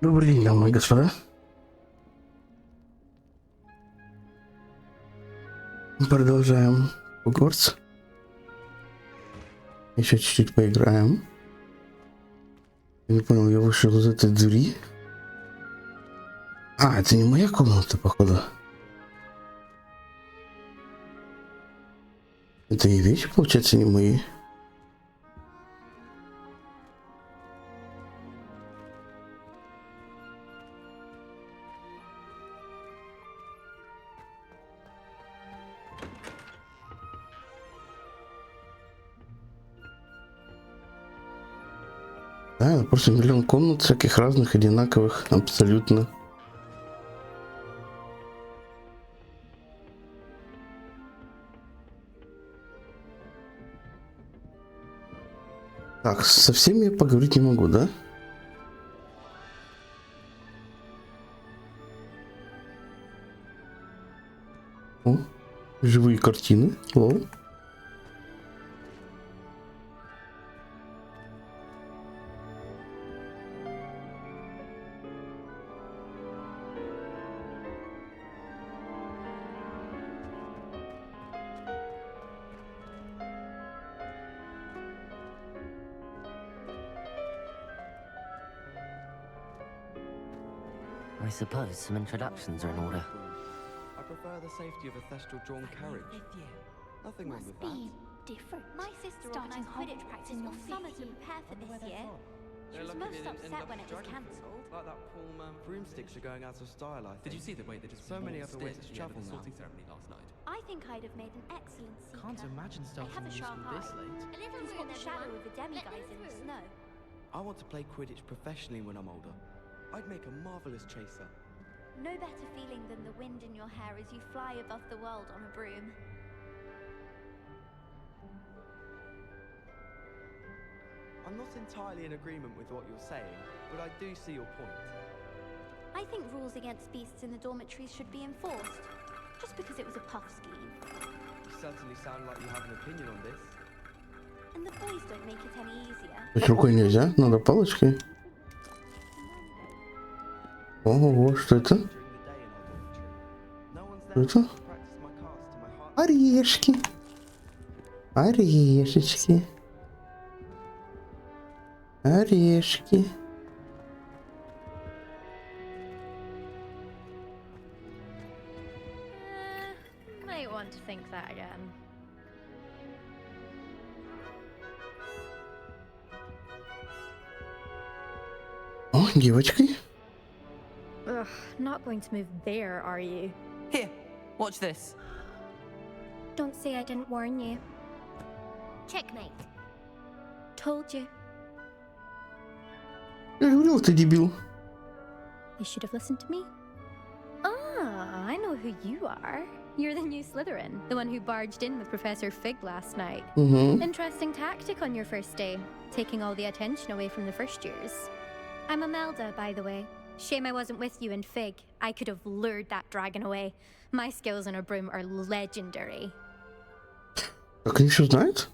Добрый день, дамы и господа. Продолжаем Hogwarts. Еще чуть-чуть поиграем. Я не понял, я вышел из этой двери. А, это не моя комната, походу. Это и вещи, получается, не мои. Да, это просто миллион комнат всяких разных, одинаковых, абсолютно. Так, со всеми я поговорить не могу, да? О, живые картины, лол. I suppose some introductions are in order. I prefer the safety of a thestral drawn carriage. Nothing wrong with that. Different. My sister starting Quidditch practice all summer to prepare for this year. She was most upset when it was cancelled. Like that poor man, broomsticks are going out of style, I think. Did you see the way they just So many other ways to travel the now. sorting ceremony last night? I think I'd have made an excellent seeker. Can't imagine I starting have a the sharp school this eye. late. Who's got the shadow of a demiguise in the snow? I want to play Quidditch professionally when I'm older. I'd make a marvellous chaser. No better feeling than the wind in your hair as you fly above the world on a broom. I'm not entirely in agreement with what you're saying, but I do see your point. I think rules against beasts in the dormitories should be enforced. Just because it was a puff scheme. You certainly sound like you have an opinion on this. And the boys don't make it any easier. То есть рукой нельзя, надо палочкой. Ого, что это? During the day in our dormitory. No one's Что there это? to practice my cast to my heart. Орешки. Орешечки. Орешки. Might want to think that again. О, девочкой. Ugh, not going to move there, are you? Here, watch this. Don't say I didn't warn you. Checkmate. Told you. Я говорил, ты дебил. You should have listened to me. Ah, I know who you are. You're the new Slytherin, the one who barged in with Professor Fig last night. Угу. Interesting tactic on your first day, taking all the attention away from the first years. I'm Imelda, by the way. Shame I wasn't with you in Fig. I could have lured that dragon away. My skills on a broom are legendary. Как они все знают?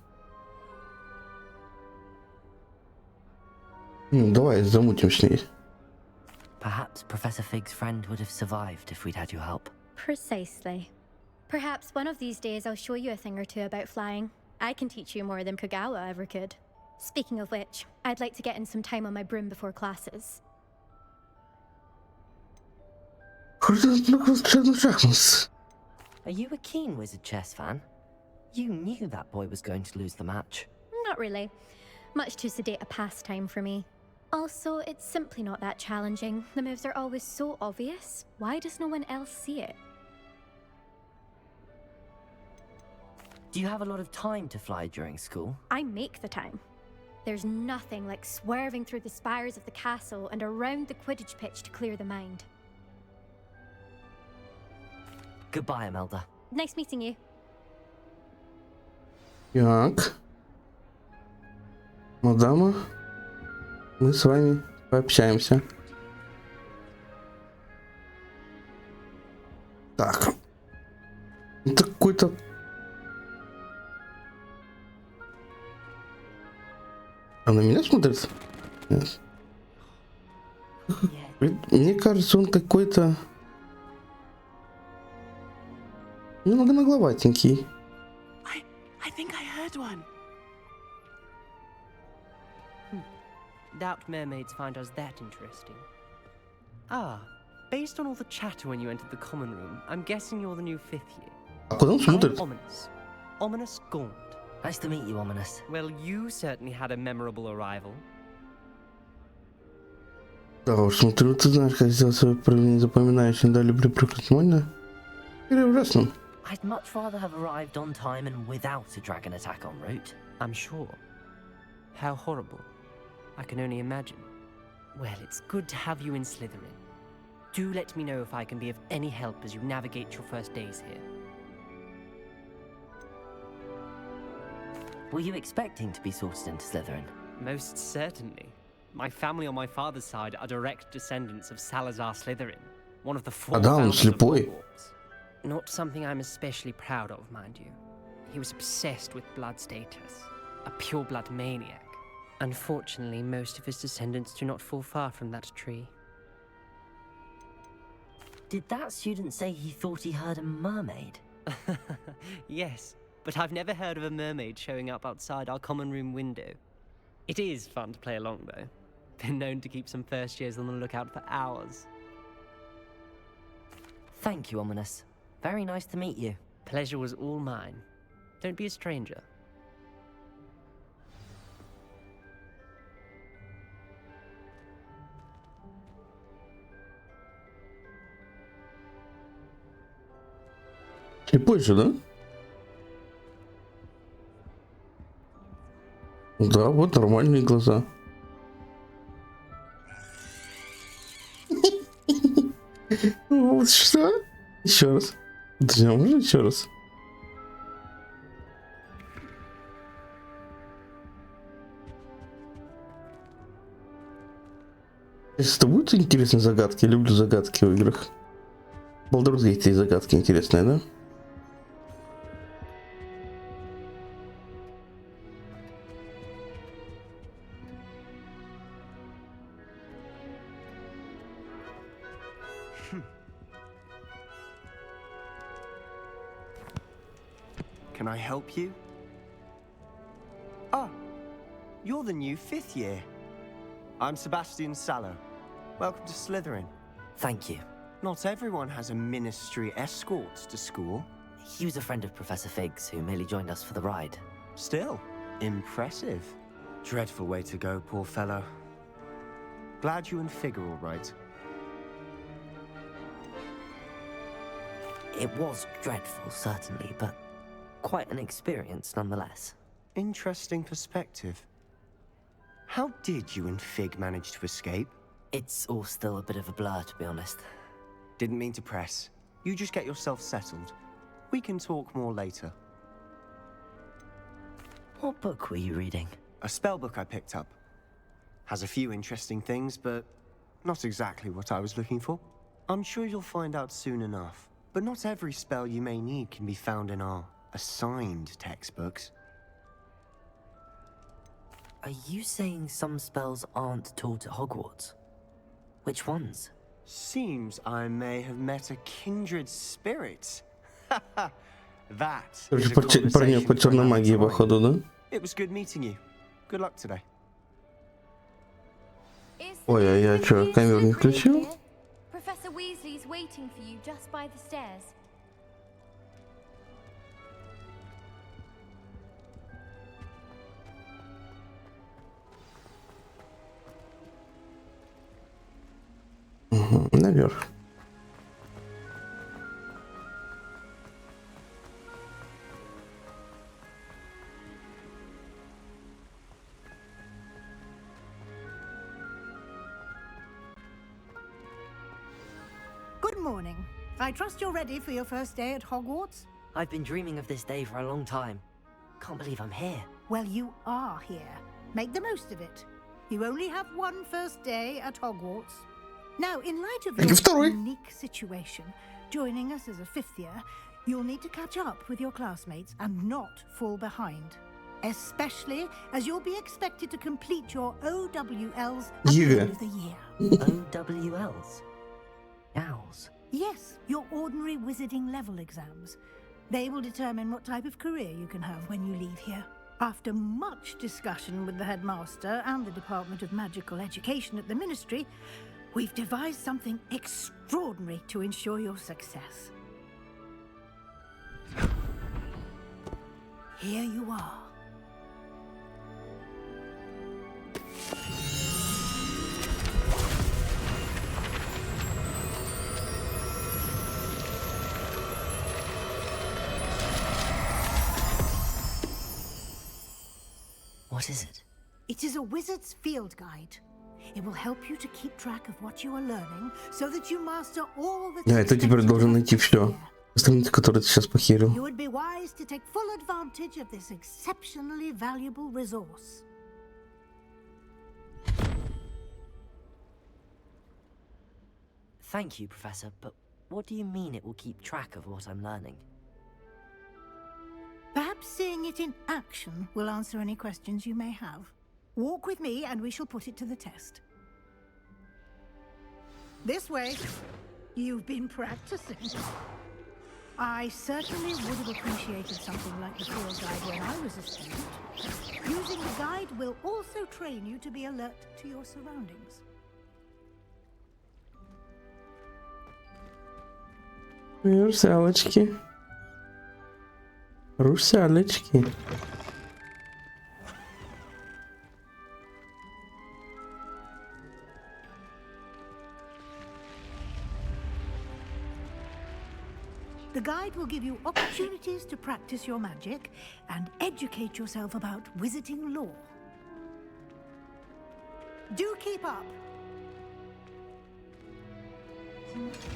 Давай замутим с ней. Perhaps Professor Fig's friend would have survived if we'd had your help. Precisely. Perhaps one of these days I'll show you a thing or two about flying. I can teach you more than Kagawa ever could. Speaking of which, I'd like to get in some time on my broom before classes. Are you a keen wizard chess fan? You knew that boy was going to lose the match. Not really. Much too sedate a pastime for me. Also, it's simply not that challenging. The moves are always so obvious. Why does no one else see it? Do you have a lot of time to fly during school? I make the time. There's nothing like swerving through the spires of the castle and around the Quidditch pitch to clear the mind. Goodbye, Imelda. Nice meeting you. Так. Мадама, мы с вами пообщаемся. Так. Это какой-то... А на меня смотрит? Нет. Yet Мне кажется, он какой-то немного нагловатенький. I think I heard one. Doubt mermaids find us that interesting. Ah, based on all the chatter when you entered the common room, I'm guessing you're the new fifth year. А куда он I'm смотрит? Ominous. Ominous Gaunt. nice to meet you, Ominous. Well, you certainly had a memorable arrival. Да уж, смотрю, ты знаешь, как сделать свое проявление запоминающим, да, люблю прикольно. Или ужасным. I'd much rather have arrived on time and without a dragon attack en route. I'm sure. How horrible. I can only imagine. Well, it's good to have you in Slytherin. Do let me know if I can be of any help as you navigate your first days here. Were you expecting to be sorted into Slytherin? Most certainly. My family on my father's side are direct descendants of Salazar Slytherin, one of the four да, он founders of слепой. Hogwarts. Not something I'm especially proud of, mind you. He was obsessed with blood status, a pure-blood maniac. Unfortunately, most of his descendants do not fall far from that tree. Did that student say he thought he heard a mermaid? Yes, but I've never heard of a mermaid showing up outside our common room window. It is fun to play along, though. Been known to keep some first years on the lookout for hours. Thank you, Ominous. Very nice to meet you. Pleasure was all mine. Don't be a stranger. Слепой же, да? Да, вот нормальные глаза. Вот что? Еще раз. Друзья, можно еще раз? Если это будут интересные загадки, я люблю загадки в играх. В Baldur's Gate есть загадки интересные, да? Can I help you? Ah, you're the new fifth year. I'm Sebastian Sallow. Welcome to Slytherin. Thank you. Not everyone has a ministry escort to school. He was a friend of Professor Fig's who merely joined us for the ride. Still, impressive. Dreadful way to go, poor fellow. Glad you and Fig are all right. It was dreadful, certainly, but quite an experience nonetheless. Interesting perspective. How did you and Fig manage to escape? It's all still a bit of a blur, to be honest. Didn't mean to press. You just get yourself settled. We can talk more later. What book were you reading? A spell book I picked up. Has a few interesting things, but not exactly what I was looking for. I'm sure you'll find out soon enough. But not every spell you may need can be found in our assigned textbooks. Are you saying some spells aren't taught at Hogwarts? Which ones? Seems I may have met a kindred spirit. That is a Короче, парнек conversation по for черной another магии, time. походу, да? It was good meeting you. Good luck today. Ой, а я что, камеру не включил? Professor Weasley's waiting for you just by the stairs. Наверх. Good morning. I trust you're ready for your first day at Hogwarts? I've been dreaming of this day for a long time. Can't believe I'm here. Well, you are here. Make the most of it. You only have one first day at Hogwarts. Now, in light of your Второй. unique situation, joining us as a fifth year, you'll need to catch up with your classmates and not fall behind. especially as you'll be expected to complete your OWLs at Yeah. the end of the year. OWLs? Owls? Yes, your ordinary wizarding level exams. They will determine what type of career you can have when you leave here. After much discussion with the headmaster and the Department of Magical Education at the Ministry, we've devised something extraordinary to ensure your success. Here you are. What is it? It is a wizard's field guide. It will help you to keep track of what you are learning, so that you master all that. Я это теперь должен найти все. Страницы, которые ты сейчас похерил. You would be wise to take full advantage of this exceptionally valuable resource. Thank you, Professor, but what do you mean it will keep track of what I'm learning? Perhaps seeing it in action will answer any questions you may have. Walk with me and we shall put it to the test. This way. You've been practicing. I certainly would have appreciated something like the field guide when I was a student. Using the guide will also train you to be alert to your surroundings. Русалочки. Русалочки. The guide will give you opportunities to practice your magic and educate yourself about wizarding lore. Do keep up!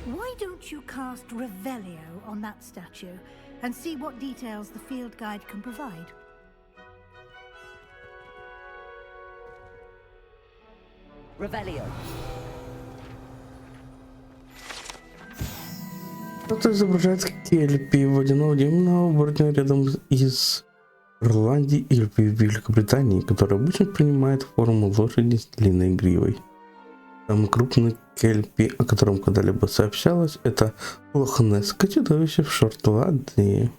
Why don't you cast Revelio on that statue and see what details the field guide can provide? Revelio. Это изображает Кельпи, водяного демона, оборотня рядом из Ирландии или Великобритании, который обычно принимает форму лошади с длинной гривой. Самый крупный Кельпи, о котором когда-либо сообщалось, это лохнесское чудовище в Шотландии.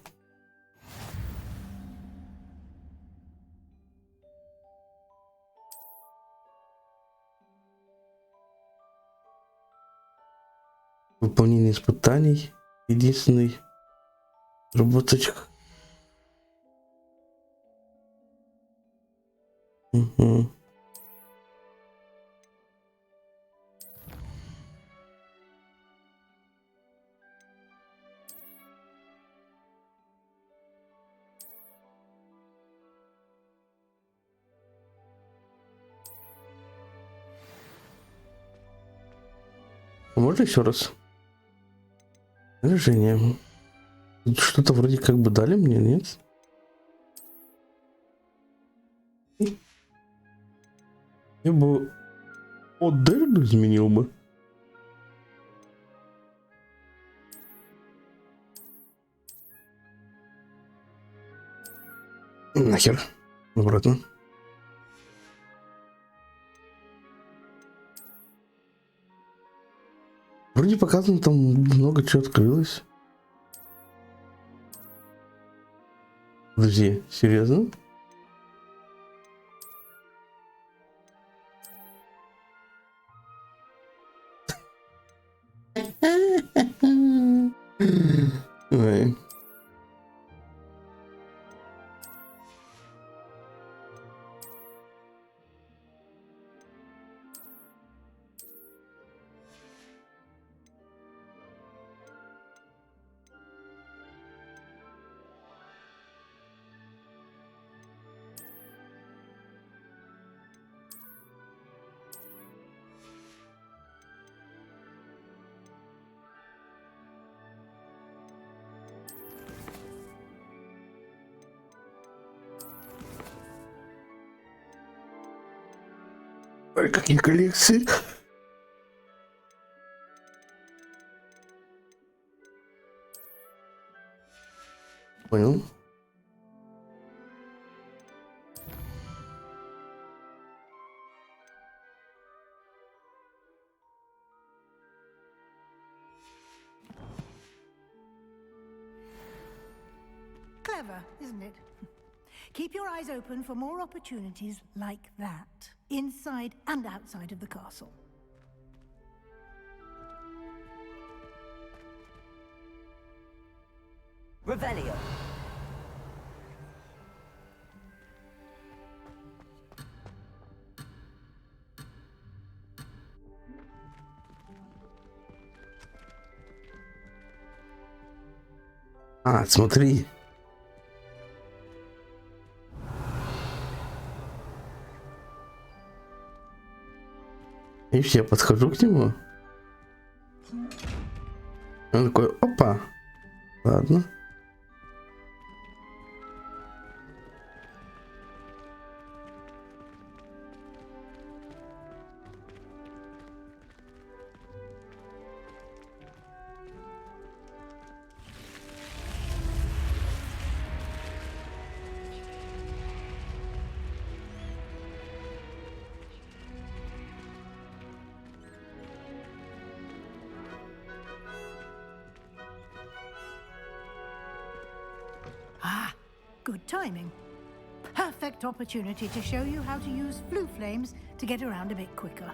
Выполнение испытаний. Единственный работочек. Угу. Можно еще раз? Решение. Что-то вроде как бы дали мне, нет? Я бы одежду изменил бы. Нахер. Обратно. Вроде показано, там много чего открылось. Подожди, серьезно? Ой. Ой, какие коллекции. Понял. Clever, isn't it? Keep your eyes open for more opportunities like that, inside and outside of the castle. Revelio. А, смотри. Видишь, я подхожу к нему. Он такой, опа. Ладно. Ah, good timing. Perfect opportunity to show you how to use flue flames to get around a bit quicker.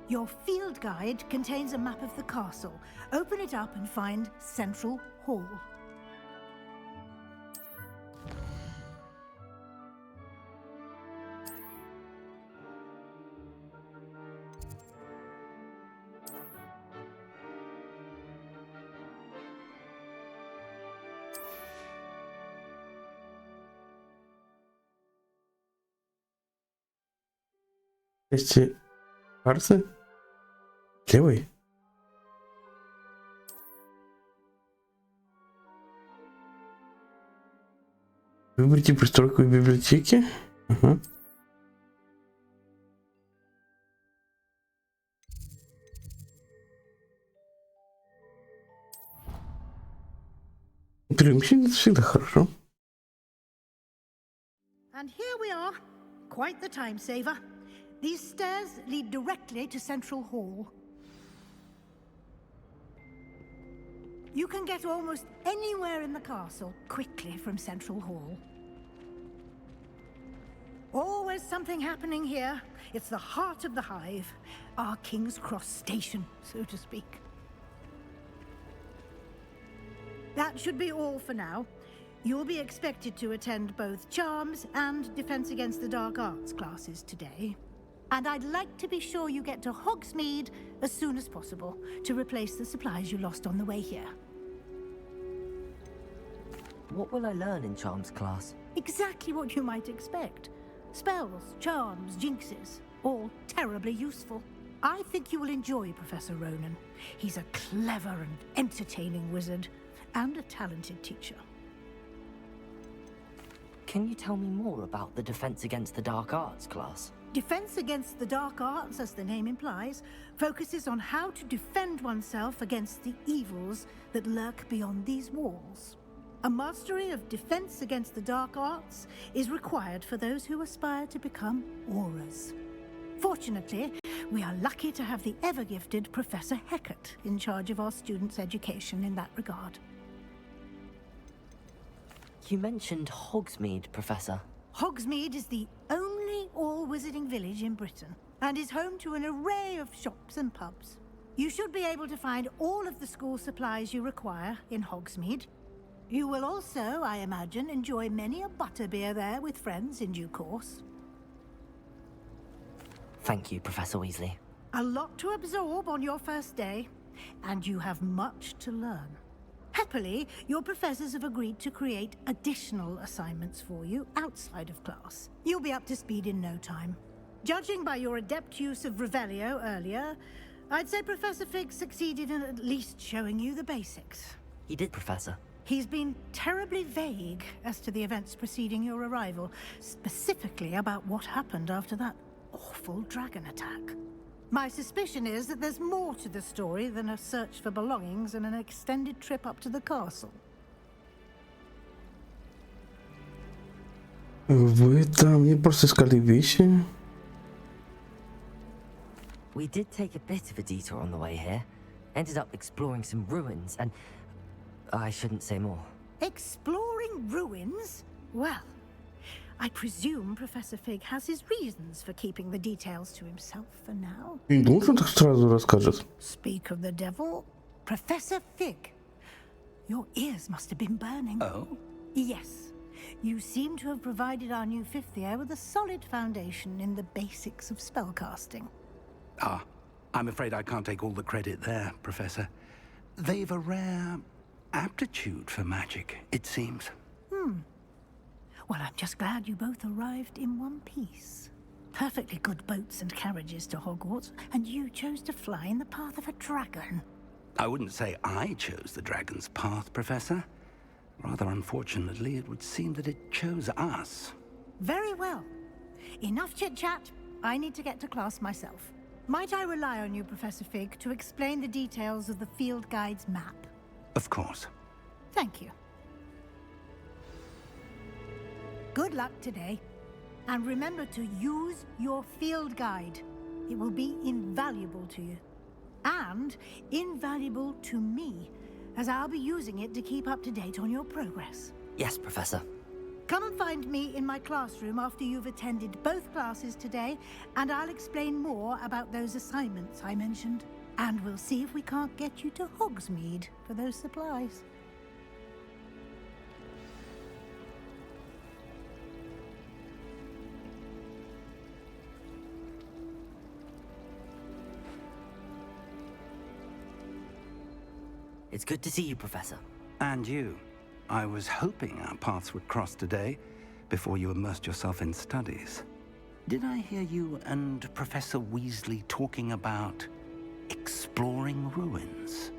Your field guide contains a map of the castle. Open it up and find Central Hall. Эти карты? Левый? Выберите пристройку в библиотеке. Ага. Перемещение всегда хорошо. And here we are. Quite the time saver. These stairs lead directly to Central Hall. You can get almost anywhere in the castle quickly from Central Hall. Always something happening here. It's the heart of the hive, our King's Cross station, so to speak. That should be all for now. You'll be expected to attend both Charms and Defense Against the Dark Arts classes today. And I'd like to be sure you get to Hogsmeade as soon as possible to replace the supplies you lost on the way here. What will I learn in Charms class? Exactly what you might expect. Spells, charms, jinxes, all terribly useful. I think you will enjoy Professor Ronan. He's a clever and entertaining wizard, and a talented teacher. Can you tell me more about the Defense Against the Dark Arts class? Defense Against the Dark Arts, as the name implies, focuses on how to defend oneself against the evils that lurk beyond these walls. A mastery of Defense Against the Dark Arts is required for those who aspire to become auras. Fortunately, we are lucky to have the ever-gifted Professor Hecat in charge of our students' education in that regard. You mentioned Hogsmeade, Professor. Hogsmeade is the only all-wizarding village in Britain, and is home to an array of shops and pubs. You should be able to find all of the school supplies you require in Hogsmeade. You will also, I imagine, enjoy many a butterbeer there with friends in due course. Thank you, Professor Weasley. A lot to absorb on your first day, and you have much to learn. Happily, your professors have agreed to create additional assignments for you outside of class. You'll be up to speed in no time. Judging by your adept use of Revelio earlier, I'd say Professor Fig succeeded in at least showing you the basics. He did, Professor. He's been terribly vague as to the events preceding your arrival, specifically about what happened after that awful dragon attack. My suspicion is that there's more to the story than a search for belongings and an extended trip up to the castle. Вы там не просто искали вещи? We did take a bit of a detour on the way here. Ended up exploring some ruins and... I shouldn't say more. Exploring ruins? Well, I presume Professor Fig has his reasons for keeping the details to himself for now. Не думал, что он так сразу расскажет. Speak of the devil, Professor Fig. Your ears must have been burning. Oh? Yes. You seem to have provided our new fifth year with a solid foundation in the basics of spellcasting. Ah, I'm afraid I can't take all the credit there, Professor. They've a rare aptitude for magic, it seems. Well, I'm just glad you both arrived in one piece. Perfectly good boats and carriages to Hogwarts, and you chose to fly in the path of a dragon. I wouldn't say I chose the dragon's path, Professor. Rather unfortunately, it would seem that it chose us. Very well. Enough chit-chat. I need to get to class myself. Might I rely on you, Professor Fig, to explain the details of the field guide's map? Of course. Thank you. Good luck today. And remember to use your field guide. It will be invaluable to you. And invaluable to me, as I'll be using it to keep up to date on your progress. Yes, Professor. Come and find me in my classroom after you've attended both classes today, and I'll explain more about those assignments I mentioned. And we'll see if we can't get you to Hogsmeade for those supplies. It's good to see you, Professor. And you. I was hoping our paths would cross today, before you immersed yourself in studies. Did I hear you and Professor Weasley talking about exploring ruins?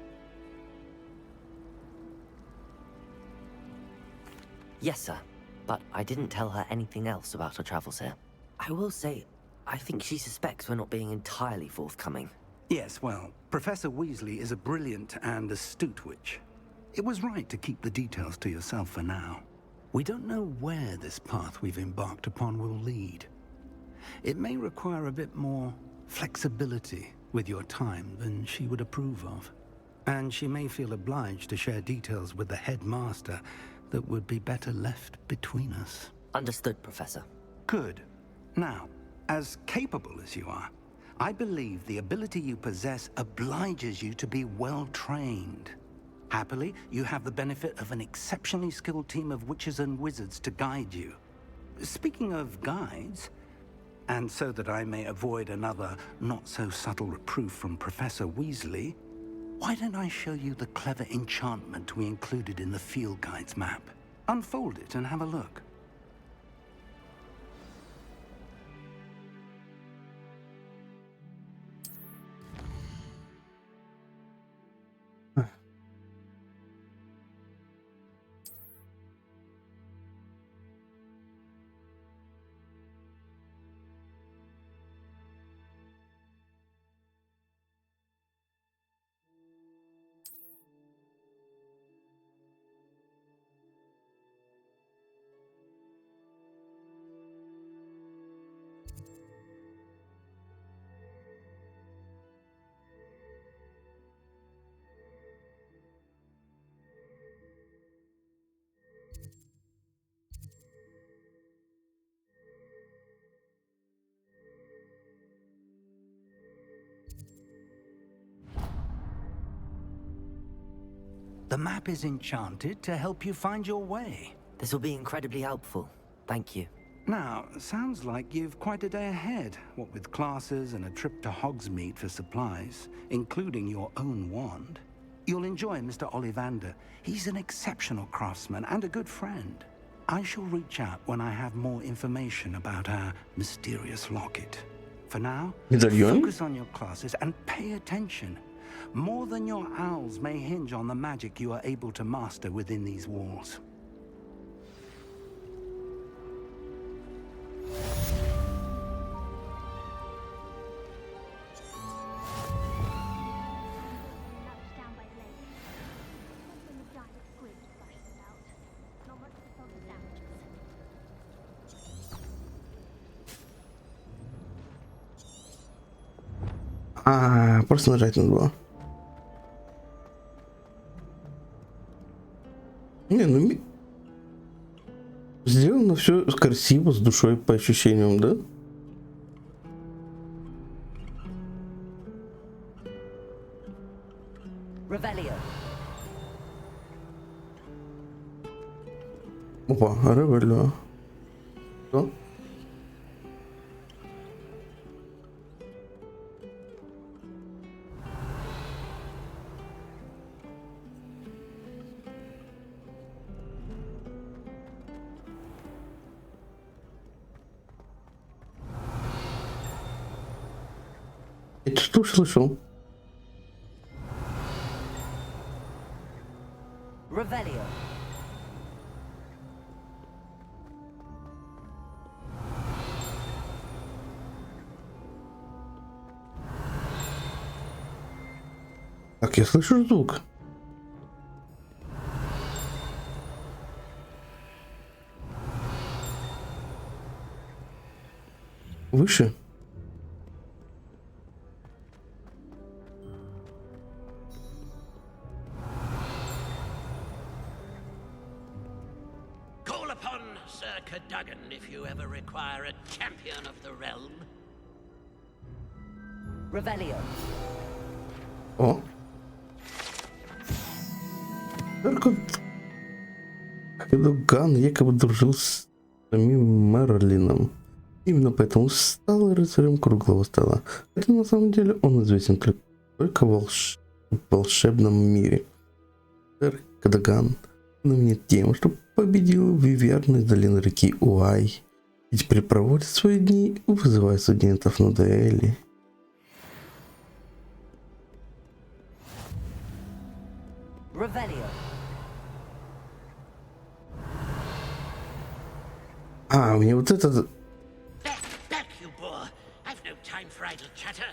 Yes, sir. But I didn't tell her anything else about her travels here. I will say, I think she suspects we're not being entirely forthcoming. Yes, well, Professor Weasley is a brilliant and astute witch. It was right to keep the details to yourself for now. We don't know where this path we've embarked upon will lead. It may require a bit more flexibility with your time than she would approve of. And she may feel obliged to share details with the headmaster that would be better left between us. Understood, Professor. Good. Now, as capable as you are, I believe the ability you possess obliges you to be well-trained. Happily, you have the benefit of an exceptionally skilled team of witches and wizards to guide you. Speaking of guides, and so that I may avoid another not-so-subtle reproof from Professor Weasley, why don't I show you the clever enchantment we included in the field guide's map? Unfold it and have a look. The map is enchanted to help you find your way. This will be incredibly helpful. Thank you. Now, sounds like you've quite a day ahead, what with classes and a trip to Hogsmeade for supplies, including your own wand. You'll enjoy Mr. Ollivander. He's an exceptional craftsman and a good friend. I shall reach out when I have more information about our mysterious locket. For now, Медальон? focus on your classes and pay attention. More than your owls may hinge on the magic you are able to master within these walls. Down by the lake. Something a giant squid splashes about. Not much to focus damages. Просто нажать на 2. Не, ну все красиво, с душой, по ощущениям, да? Revelio. Опа, Ревелио. Что? Я что слышал? Revelio. Так, я слышу звук. Выше? Call upon Sir Cadogan if you ever require a champion of the realm. Revelio. О. Только Кадуган якобы дружил с самим Мерлином. Именно поэтому стал рыцарем круглого стола. Хотя на самом деле он известен только в волшебном мире. Сэр Кадуган знаменит тем, что победил Виверн из долины реки Уай. И теперь проводит свои дни, вызывая студентов на дуэли. Revelio. А, мне вот это... Back, you boar. I've no time for idle chatter.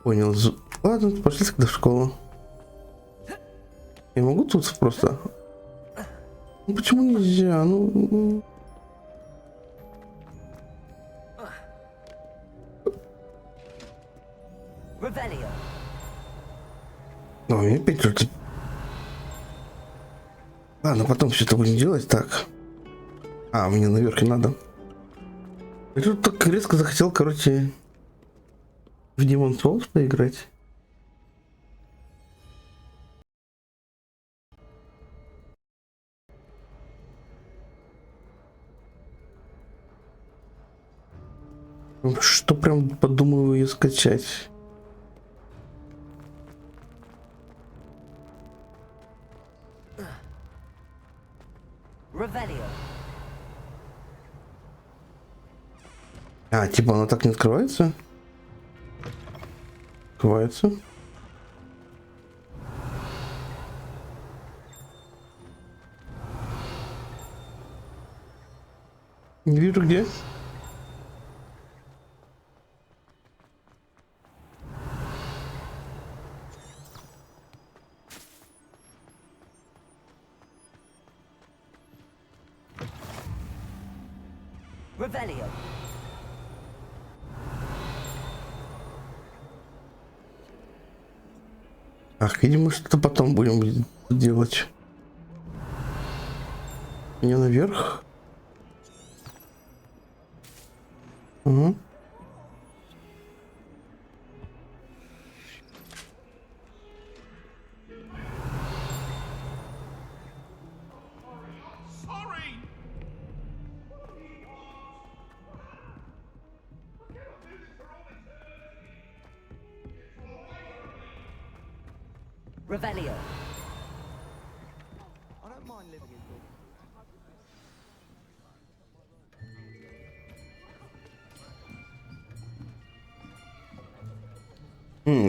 Понял. Ладно, пошли тогда в школу. Я могу тут просто... Ну почему нельзя? Ну... Revelio. О, мне опять что-то... Ладно, потом все это будем делать. Так. А, мне наверх не надо. Я тут так резко захотел, короче, в Demon Souls поиграть. Что прям подумаю ее скачать. Revelio. А, типа она так не открывается? Открывается. Не вижу где. Revelio. Ах, видимо, что-то потом будем делать. Мне наверх. Угу. Revelio.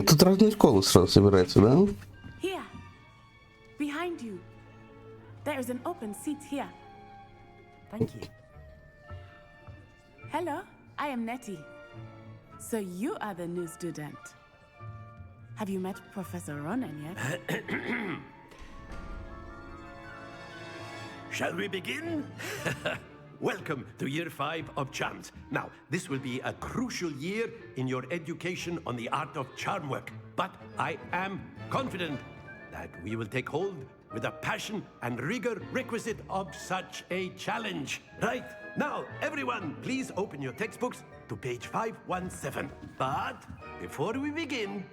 Тут разные школы сразу собираются, да? Here, behind you. There is an open seat here. Thank you. Hello, I am Nettie. So you are the new student. Have you met Professor Ronan yet? Shall we begin? welcome to year 5 of charms. Now, this will be a crucial year in your education on the art of charm work. But I am confident that we will take hold with the passion and rigor requisite of such a challenge. Right, now, everyone, please open your textbooks to page 517. But before we begin,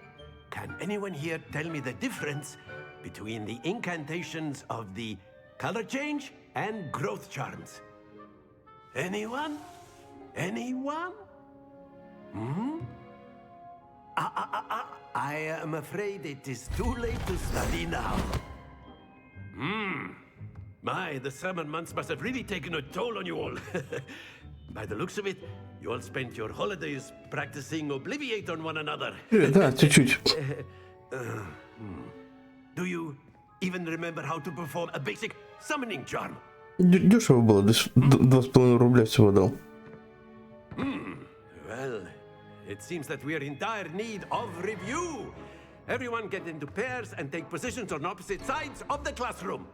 can anyone here tell me the difference between the incantations of the color change and growth charms? Anyone? Anyone? I am afraid it is too late to study now. My, the summer months must have really taken a toll on you all. By the looks of it, you all spent your holidays practicing Obliviate on one another. Да, чуть-чуть. Do you even remember how to perform a basic summoning charm? Дешево было, 2,5 рубля всего дал. Well, it seems that we are in dire need of review. Everyone get into pairs and take positions on opposite sides of the classroom.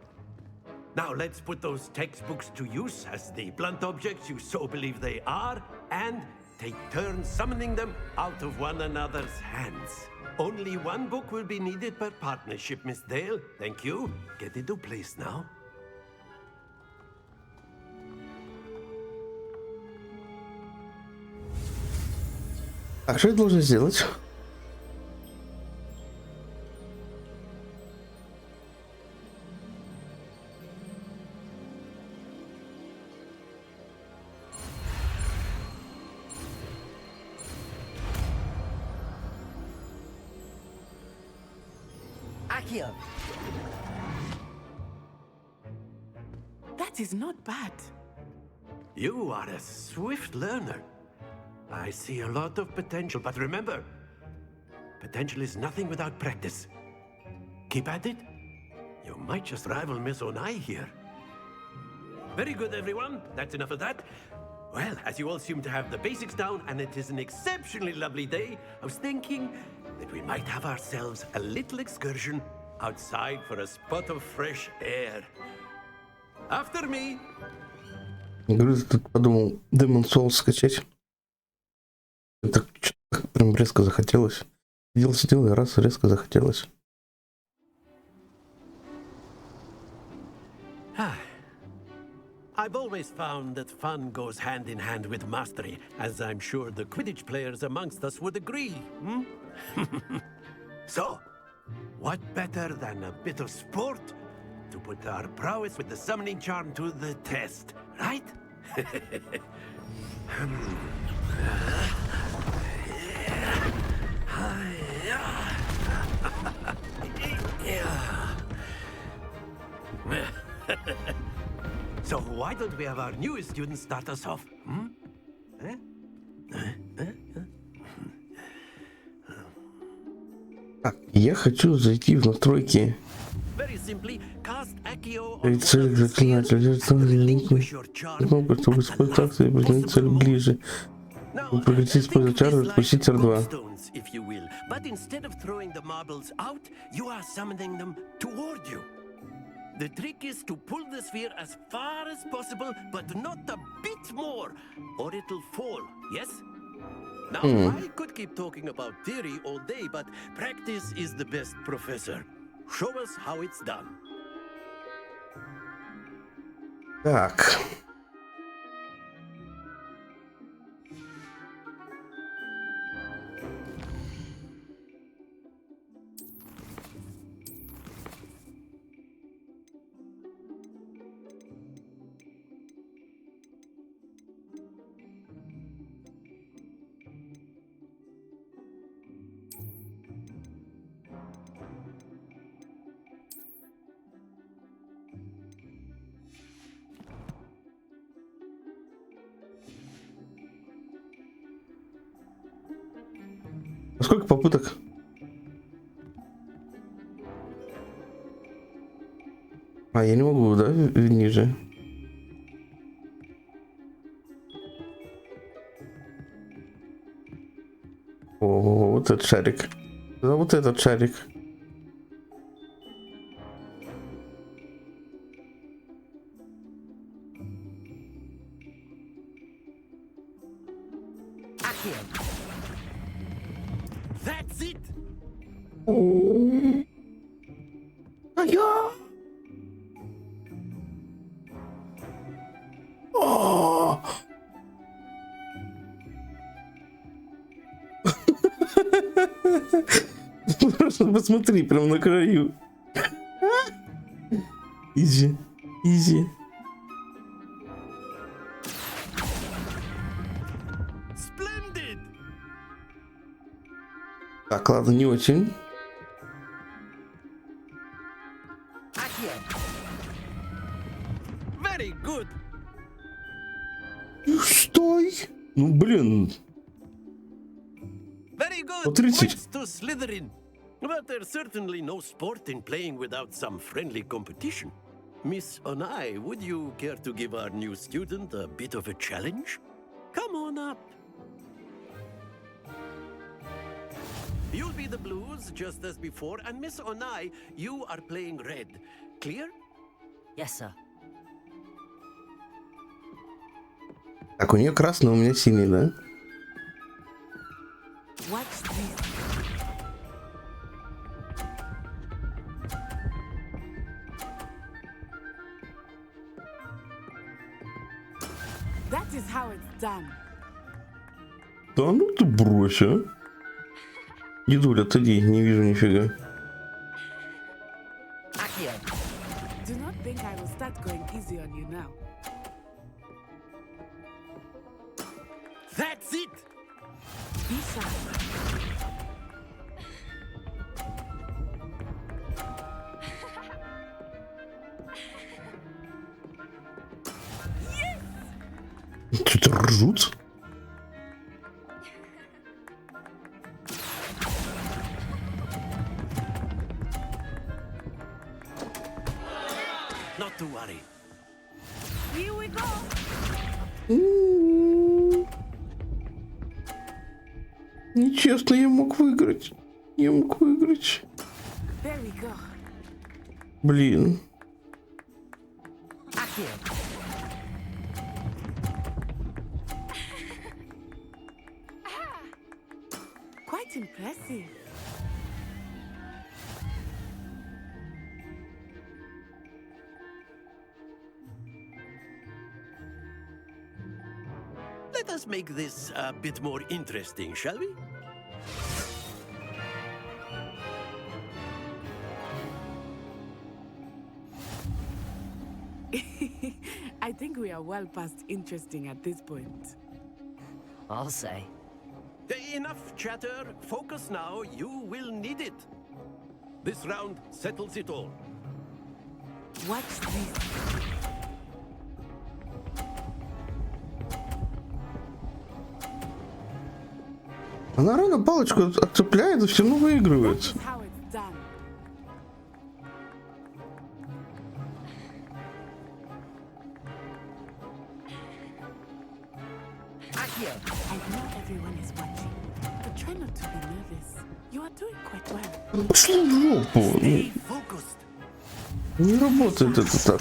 Now let's put those textbooks to use as the blunt objects you so believe they are, and take turns summoning them out of one another's hands. Only one book will be needed per partnership, Miss Dale. Thank you. Get into place now. А что я должен сделать? Accio! That is not bad. You are a swift learner. I see a lot of potential, but remember, potential is nothing without practice. Keep at it. You might just rival Miss Onai here. Very good, everyone. That's enough of that. Well, as you all seem to have the basics down, and it is an exceptionally lovely day, I was thinking that we might have ourselves a little excursion outside for a spot of fresh air. After me. Я говорю, тут подумал Demon Souls скачать. Так прям резко захотелось. Сидел и раз резко захотелось. I've always found that fun goes hand in hand with mastery, as I'm sure the Quidditch players amongst us would agree. So, what better than a bit of sport to put our prowess with the summoning charm to the test, right? So why don't we have our newest student start us off? Так, я хочу зайти в настройки. Цель заклинателя. Кнопка, чтобы использовать акции, изменить цель ближе. Прекратить использовать чары, отпустить R2. But instead of throwing the marbles out, you are summoning them toward you. The trick is to pull the sphere as far as possible, but not a bit more, or it'll fall, yes? Now, I could keep talking about theory all day, but practice is the best professor. Show us how it's done. Так. Сколько попыток? А, я не могу, да, ниже? О, вот этот шарик. Да, вот этот шарик. That's it! А я... О! Просто посмотри, прям на краю. Изи, изи. Splendid! Так, ладно, не очень. Very good! Стой! Ну, блин. Very good! По 30. Points to Slytherin. But there's certainly no sport in playing without some friendly competition. Miss Onai, would you care to give our new student a bit of a challenge? Come on up. You'll be the blues, just as before, and Miss Onai, you are playing red. Clear? Yes, sir. Так, у нее красный, у меня синий, да? Watch this. That is how it's done. Да ну ты брось, а. Дедуля, отойди, не вижу нифига. Do not think I will start going easy on you now. That's it! Be sharp. Что-то ржут. Not to worry. Here we go. Нечестно, я мог выиграть. Я мог выиграть. There we go. Блин. Quite impressive. Let us make this a bit more interesting, shall we? I think we are well past interesting at this point. I'll say. Enough chatter. Focus now. You will need it. This round settles it all. Watch this. Она рано палочку отцепляет и все равно выигрывает. That is how it's done. I know everyone is watching, but try not to be nervous. You are doing quite well. Пошли в жопу. Stay focused. Не работает это так.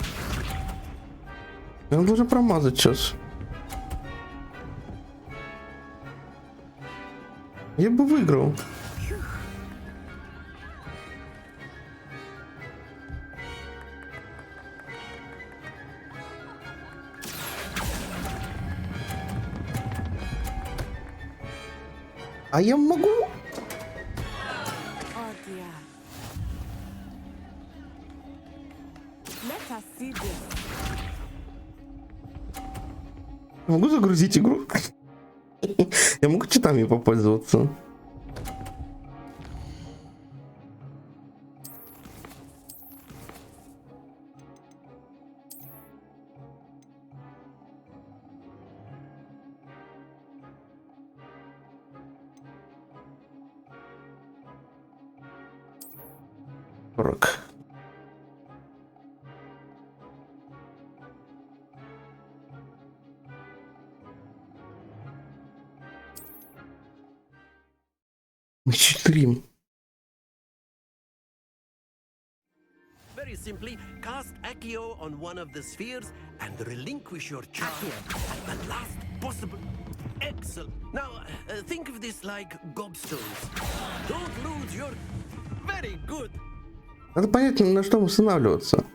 Я должен промазать сейчас. Я бы выиграл. А я могу? Oh dear. Let us see this. Могу загрузить игру? Я могу читами попользоваться. Урок. Мы читрим. Very simply, cast Accio on one of the spheres and relinquish your charge at the last possible. Excellent. Now, think of this like gobstones. Don't lose your... Very good. Надо понять, на что восстанавливаться.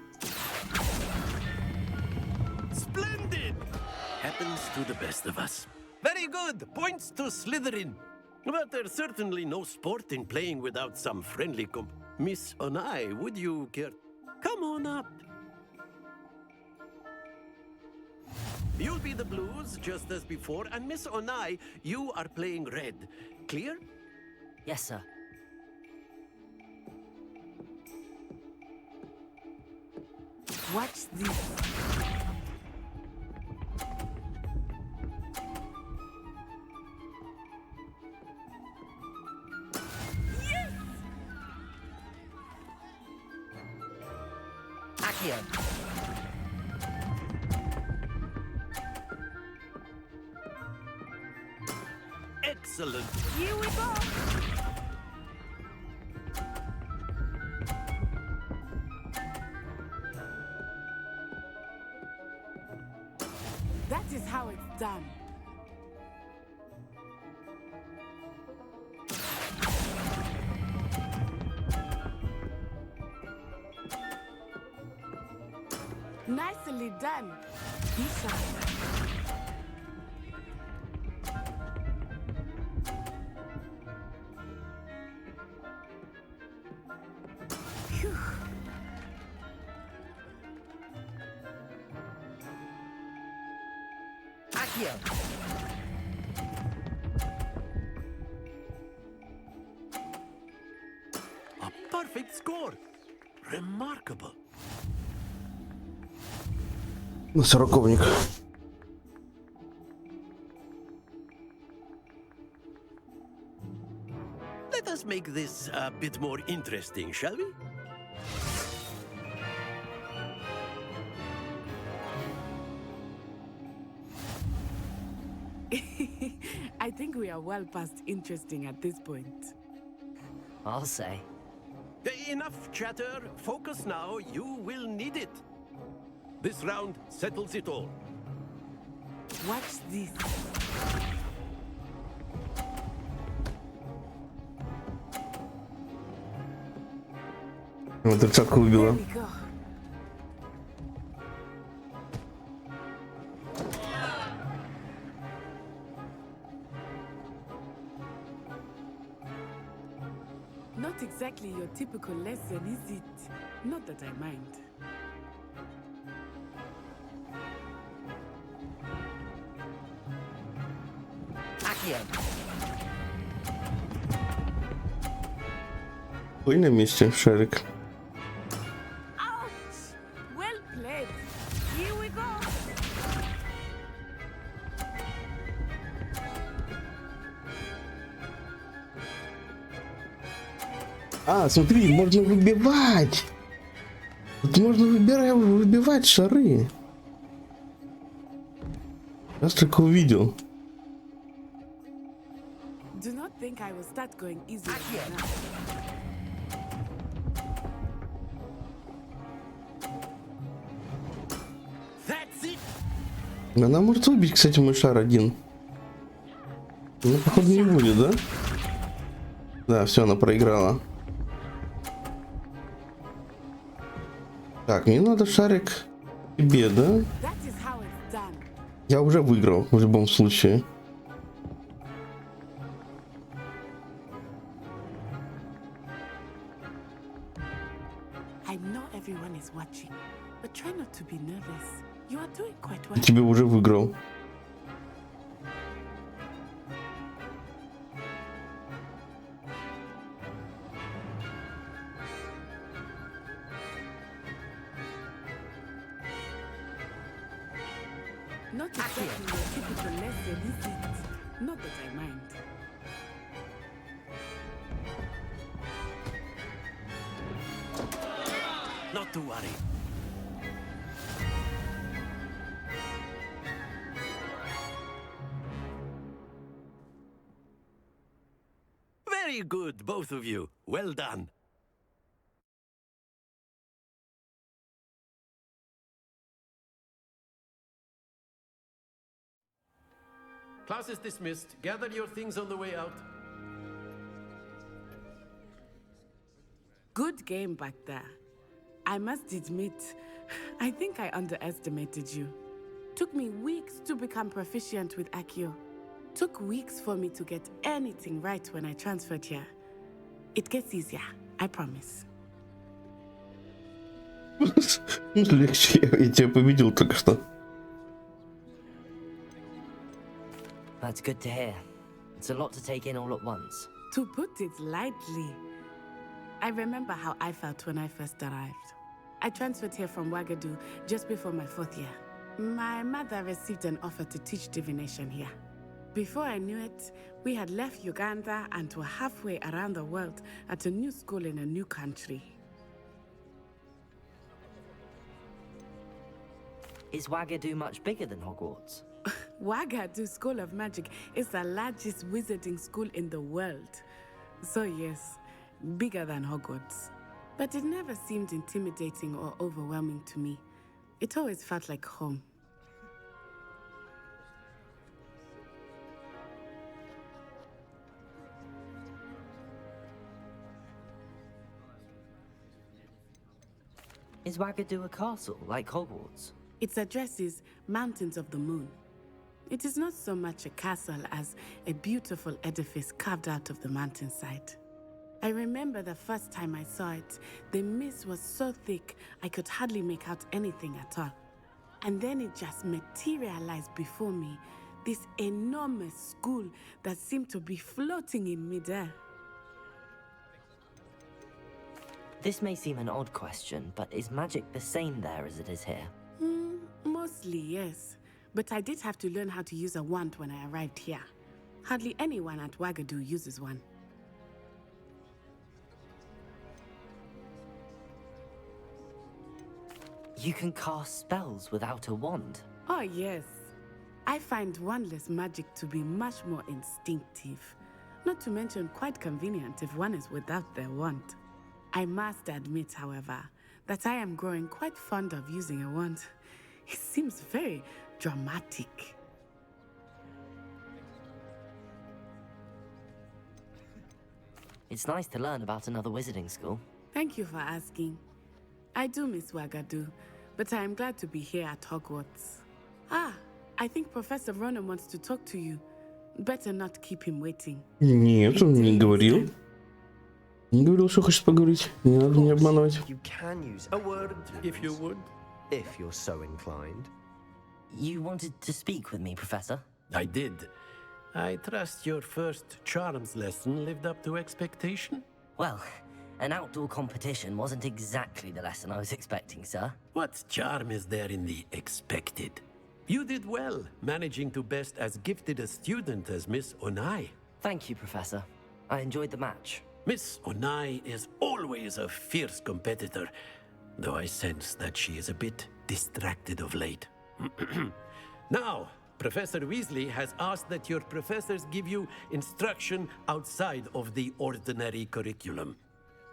Splendid. Happens to the best of us. Very good. Points to Slytherin. But there's certainly no sport in playing without some friendly Miss Onai, would you care? Come on up. You'll be the blues, just as before, and Miss Onai, you are playing red. Clear? Yes, sir. Watch this. Accio. Excellent. Here we go. That is how it's done. Nicely done. Be sharp. Phew. Accio. A perfect score. Remarkable. На сороковник. Let us make this a bit more interesting, shall we? I think we are well past interesting at this point. I'll say. Enough chatter. Focus now. You will need it. This round settles it all. Watch this. Вот тридцатку There выбила. we go. Not exactly your typical lesson, is it? Not that I mind. Accio. Ой, на месте, шарик. Ouch! Well played. Here we go. А, смотри, можно выбивать. Тут можно выбивать шары. Я только увидел. Do not think I will start going easy on you now. That's it. Она может выбить, кстати, мой шар один. Ну, походу, не будет, да? Да, все, она проиграла. Так, мне надо шарик тебе, да? That is how it's done. Я уже выиграл в любом случае. I know everyone is watching, but try not to be nervous. You are doing quite well. Тебе уже выиграл. Not exactly your typical lesson, is it? Not that I mind. Not to worry. Very good, both of you. Well done. class is dismissed. Gather your things on the way out. Good game back there. I must admit, I think I underestimated you. Took me weeks to become proficient with Accio. Took weeks for me to get anything right when I transferred here. It gets easier, I promise. Легче, я тебя победил только что. That's good to hear. It's a lot to take in all at once. To put it lightly, I remember how I felt when I first arrived. I transferred here from Ouagadougou just before my 4th year. My mother received an offer to teach divination here. Before I knew it, we had left Uganda and were halfway around the world at a new school in a new country. Is Ouagadougou much bigger than Hogwarts? Ouagadougou School of Magic is the largest wizarding school in the world. So yes, bigger than Hogwarts. But it never seemed intimidating or overwhelming to me. It always felt like home. Is Ouagadougou a castle, like Hogwarts? Its address is Mountains of the Moon. It is not so much a castle as a beautiful edifice carved out of the mountainside. I remember the first time I saw it, the mist was so thick I could hardly make out anything at all. And then it just materialized before me, this enormous school that seemed to be floating in midair. This may seem an odd question, but is magic the same there as it is here? Mostly, yes. But I did have to learn how to use a wand when I arrived here. Hardly anyone at Ouagadougou uses one. You can cast spells without a wand? Oh, yes. I find wandless magic to be much more instinctive. Not to mention quite convenient if one is without their wand. I must admit, however, that I am growing quite fond of using a wand. It seems very dramatic. It's nice to learn about another wizarding school. Thank you for asking. I do miss Ouagadougou, but I am glad to be here at Hogwarts. I think Professor Ronan wants to talk to you. Better not keep him waiting. Нет, он не говорил. Не говорил, что хочет поговорить. Не надо меня обманывать. You can use A word, if you would. if you're so inclined. You wanted to speak with me, Professor? I did. I trust your first charms lesson lived up to expectation? Well, an outdoor competition wasn't exactly the lesson I was expecting, sir. What charm is there in the expected? You did well, managing to best as gifted a student as Miss Onai. Thank you, Professor. I enjoyed the match. Miss Onai is always a fierce competitor, though I sense that she is a bit distracted of late. Now, Professor Weasley has asked that your professors give you instruction outside of the ordinary curriculum.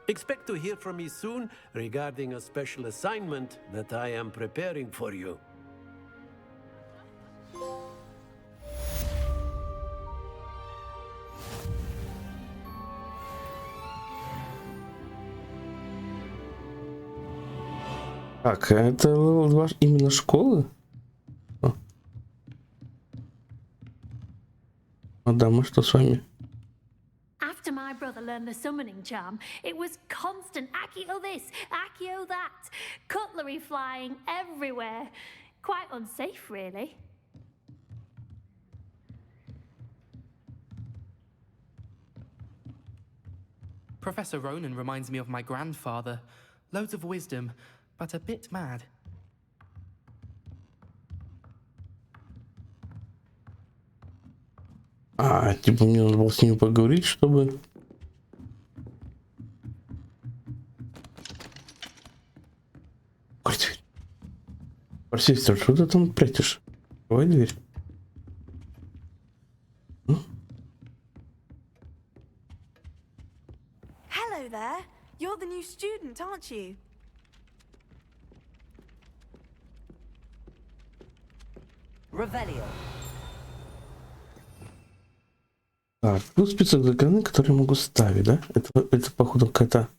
Expect to hear from me soon regarding a special assignment that I am preparing for you. Так, это левел 2 именно школы? Мадам, а что с вами? After my brother learned the summoning charm, it was constant Accio this, Accio that, cutlery flying everywhere. Quite unsafe, really. Professor Ronan reminds me of my grandfather. Loads of wisdom, but a bit mad. Типа мне надо было с ними поговорить, чтобы... Открой дверь. Парсистер, что ты там прячешь? Открывай дверь. Hello there. You're the new student, aren't you? Revelio. Так, плюс список заклинаний, которые я могу ставить, да? Это походу какая-то...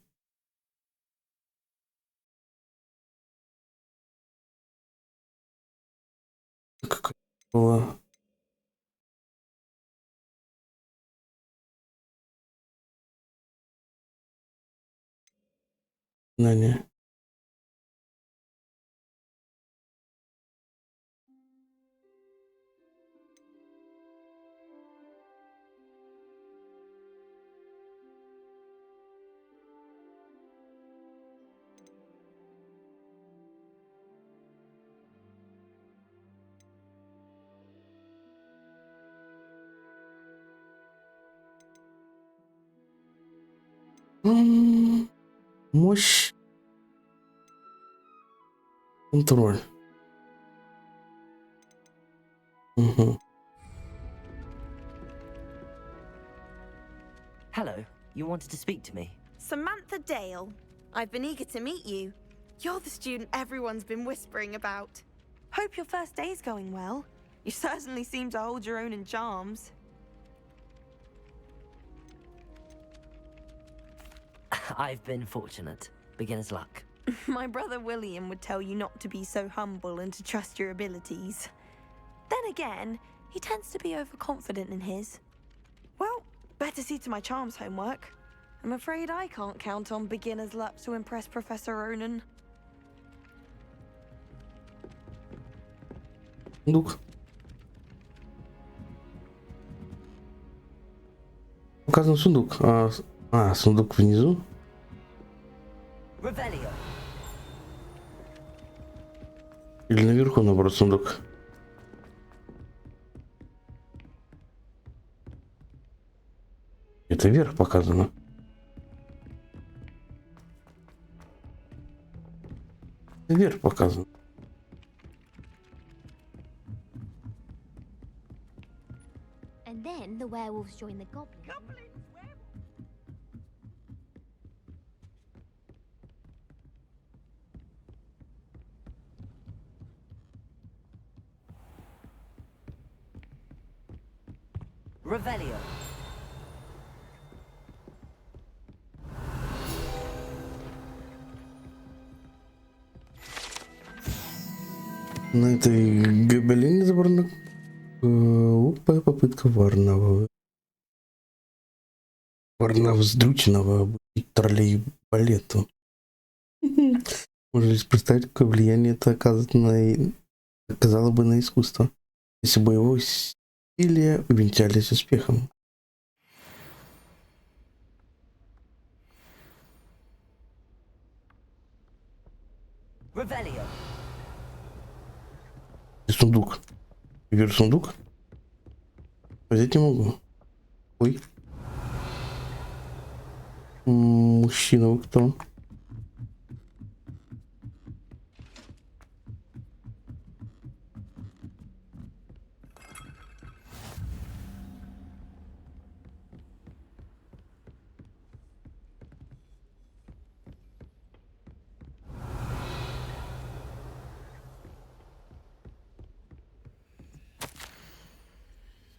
Какая была... Знание. Мощь. Контроль. Угу. Hello, you wanted to speak to me? Samantha Dale. I've been eager to meet you. You're the student everyone's been whispering about. Hope your first day's going well. You certainly seem to hold your own in charms. I've been fortunate. Beginner's luck. My brother William would tell you not to be so humble and to trust your abilities. Then again, he tends to be overconfident in his. Well, better see to my charms homework. I'm afraid I can't count on beginner's luck to impress Professor Ronan. Сундук. Показан сундук. Сундук внизу. Revelio. Или наверху, наоборот, сундук. Это вверх показано. Вверх показано. And then the werewolves join the goblins. Revelio. На этой гобелине забрана глупая попытка Варнава вздрюченного обучить троллей-балету. Можно лишь представить, какое влияние это оказало бы на искусство, если бы его усилия увенчались успехом. Revelio. Сундук. Вверх сундук. Взять не могу. Ой. Мужчина, вы кто?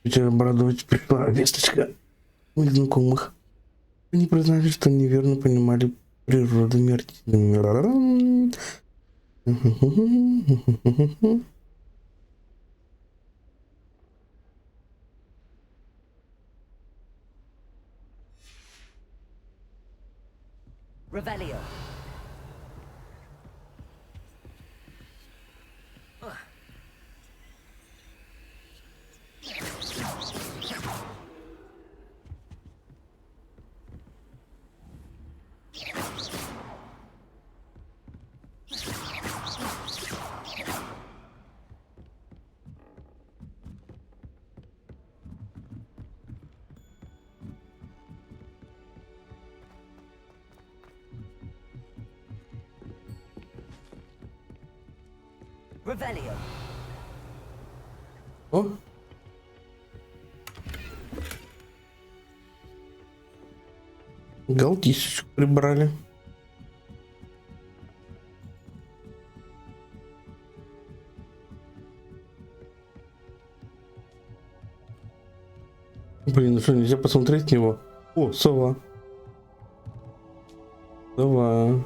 Вчера обрадовать пришла весточка моих знакомых. Они признали, что неверно понимали природу смерти. Revelio. Revelio. О! Галдисечку прибрали. Блин, ну что, нельзя посмотреть на него? О, сова. Сова.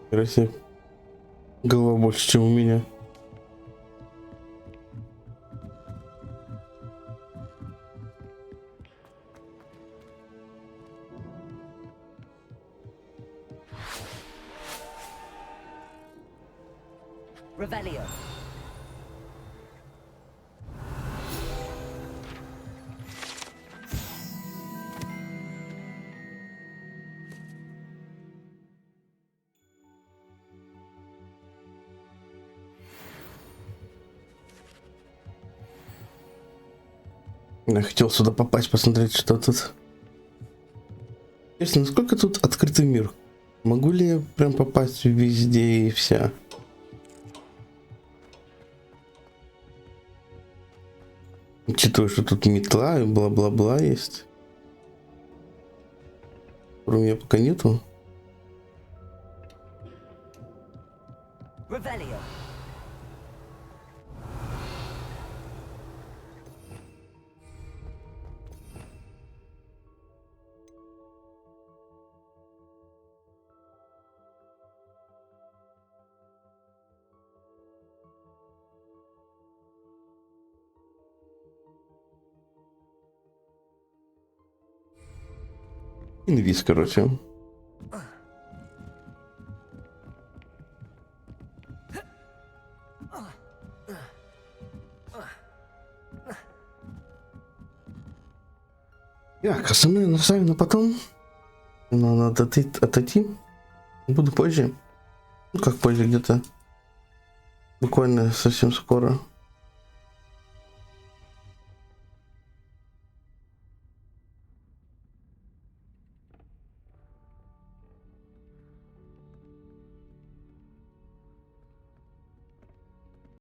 Красиво. Голова больше, чем у меня. Revelio. Я хотел сюда попасть, посмотреть, что тут. Интересно, насколько тут открытый мир? Могу ли я прям попасть везде и вся? Учитывая, что тут метла и бла-бла-бла есть. У меня пока нету. Revelio. Инвиз, короче. Так, остальное наставим на потом. Надо отойти. Буду позже. Ну как позже, где-то. Буквально совсем скоро.